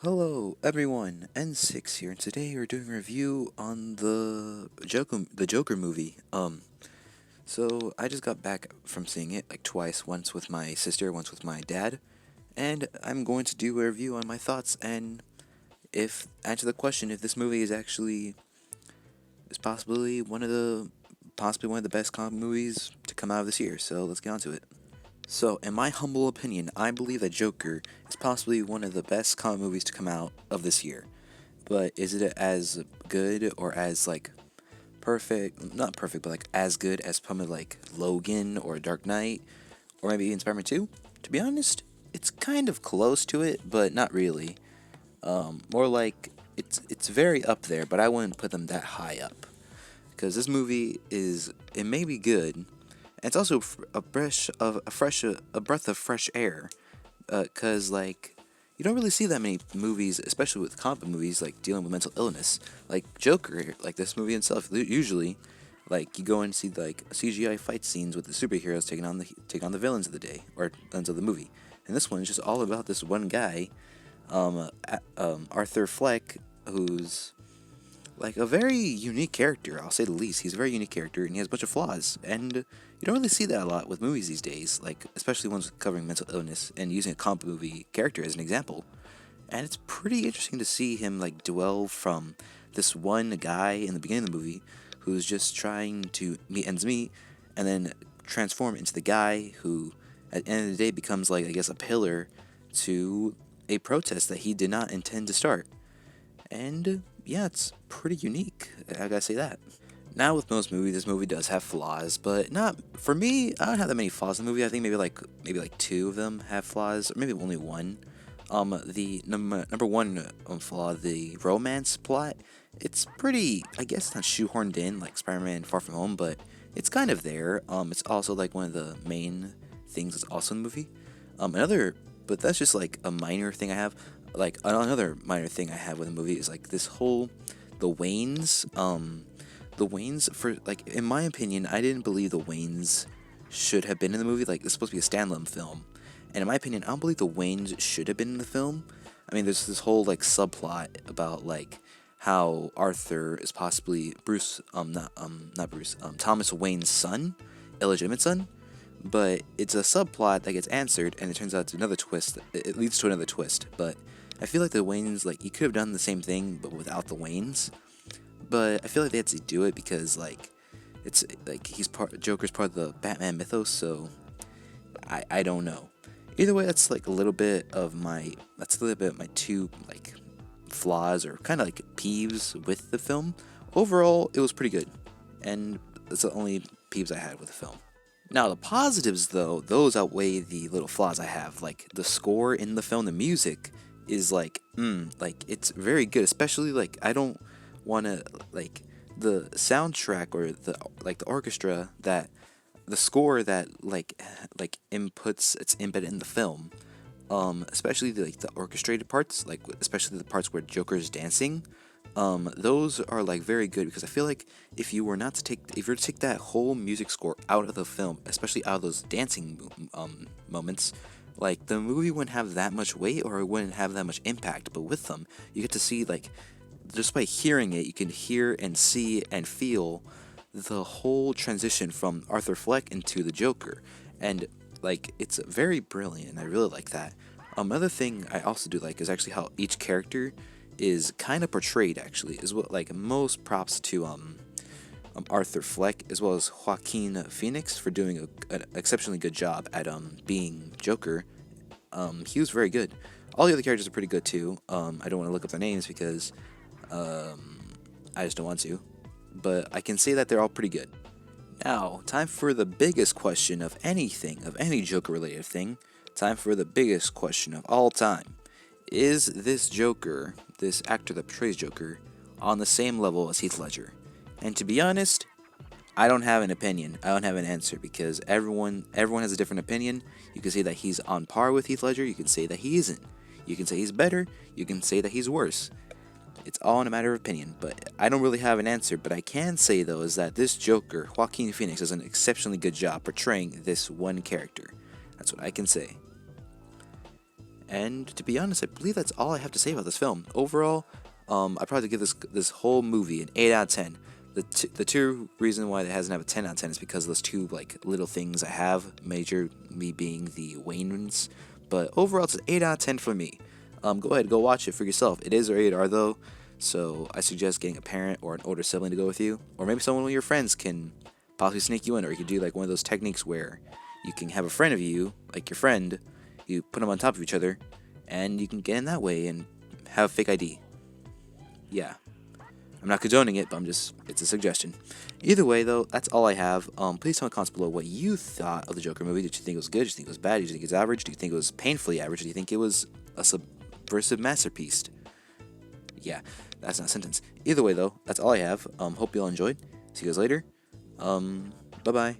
Hello everyone, N6 here, and today we're doing a review on the Joker movie. So I just got back from seeing it like twice, once with my sister, once with my dad, and I'm going to do a review on my thoughts and if answer the question if this movie is possibly one of the best comic movies to come out of this year. So let's get on to it. So, in my humble opinion, I believe that Joker is possibly one of the best comic movies to come out of this year. But is it as good or as like perfect? Not perfect, but like as good as probably like Logan or Dark Knight or maybe even Spider-Man 2? To be honest, it's kind of close to it, but not really. More like it's very up there, but I wouldn't put them that high up because this movie it may be good, and it's also a breath of fresh air. Cause like you don't really see that many movies, especially with comic book movies, like dealing with mental illness. Like Joker, like this movie itself, usually, like you go and see like CGI fight scenes with the superheroes taking on the villains of the day or villains of the movie, and this one is just all about this one guy, Arthur Fleck, who's like a very unique character. I'll say the least. He's a very unique character, and he has a bunch of flaws. And you don't really see that a lot with movies these days, like especially ones covering mental illness and using a comic movie character as an example. And it's pretty interesting to see him like dwell from this one guy in the beginning of the movie who's just trying to meet ends meet, and then transform into the guy who, at the end of the day, becomes like I guess a pillar to a protest that he did not intend to start. And yeah, it's pretty unique. I gotta say that. Now with most movies, this movie does have flaws, but not for me. I don't have that many flaws in the movie. I think maybe like two of them have flaws, or maybe only one. The number one flaw, the romance plot. It's pretty. I guess not shoehorned in like Spider-Man: Far From Home, but it's kind of there. It's also like one of the main things that's also in the movie. Another, but that's just like a minor thing I have. Like another minor thing I have with the movie is like this whole the Waynes. The Waynes for like in my opinion, I didn't believe the Waynes should have been in the movie. Like it's supposed to be a standalone film, and in my opinion, I don't believe the Waynes should have been in the film. I mean, there's this whole like subplot about like how Arthur is possibly not Bruce, Thomas Wayne's son, illegitimate son, but it's a subplot that gets answered, and it turns out it's another twist. It leads to another twist, but I feel like the Waynes, like you could have done the same thing, but without the Waynes. But I feel like they had to do it because like it's like Joker's part of the Batman mythos, so I don't know. Either way, that's a little bit of my two like flaws or kind of like peeves with the film. Overall, it was pretty good, and that's the only peeves I had with the film. Now, the positives, though, those outweigh the little flaws I have. Like, the score in the film, the music is like it's very good. Especially, like, I don't want to, like, the soundtrack or the orchestra the score that, like, inputs, it's embedded in the film. Especially like the orchestrated parts, like especially the parts where Joker's dancing. Those are like very good because I feel like if you were to take that whole music score out of the film, especially out of those dancing moments, like the movie wouldn't have that much weight or it wouldn't have that much impact. But with them, you get to see like just by hearing it, you can hear and see and feel the whole transition from Arthur Fleck into the Joker, and like it's very brilliant. And I really like that. Another thing I also do like is actually how each character is kind of portrayed. Actually, is what like most props to Arthur Fleck as well as Joaquin Phoenix for doing an exceptionally good job at being Joker. He was very good. All the other characters are pretty good too. I don't want to look up their names because I just don't want to, but I can say that they're all pretty good. Now, time for the biggest question of anything, of any Joker related thing. Time for the biggest question of all time. Is this Joker, this actor that portrays Joker, on the same level as Heath Ledger? And to be honest, I don't have an opinion. I don't have an answer because everyone has a different opinion. You can say that he's on par with Heath Ledger, you can say that he isn't. You can say he's better, you can say that he's worse. It's all in a matter of opinion, but I don't really have an answer. But I can say, though, is that this Joker, Joaquin Phoenix, does an exceptionally good job portraying this one character. That's what I can say. And to be honest, I believe that's all I have to say about this film. Overall, I'd probably give this whole movie an 8 out of 10. The two reason why it hasn't have a 10 out of 10 is because of those two like little things I have, major me being the Waynes. But overall, it's an 8 out of 10 for me. Go ahead, go watch it for yourself. It is rated R though, so I suggest getting a parent or an older sibling to go with you, or maybe someone of your friends can possibly sneak you in, or you could do like one of those techniques where you can have a friend of you, like your friend, you put them on top of each other, and you can get in that way and have a fake ID. Yeah. I'm not condoning it, but it's a suggestion. Either way, though, that's all I have. Please tell me in the comments below what you thought of the Joker movie. Did you think it was good? Did you think it was bad? Did you think it was average? Do you think it was painfully average? Do you think it was a subversive masterpiece? Yeah, that's not a sentence. Either way, though, that's all I have. Hope you all enjoyed. See you guys later. Bye-bye.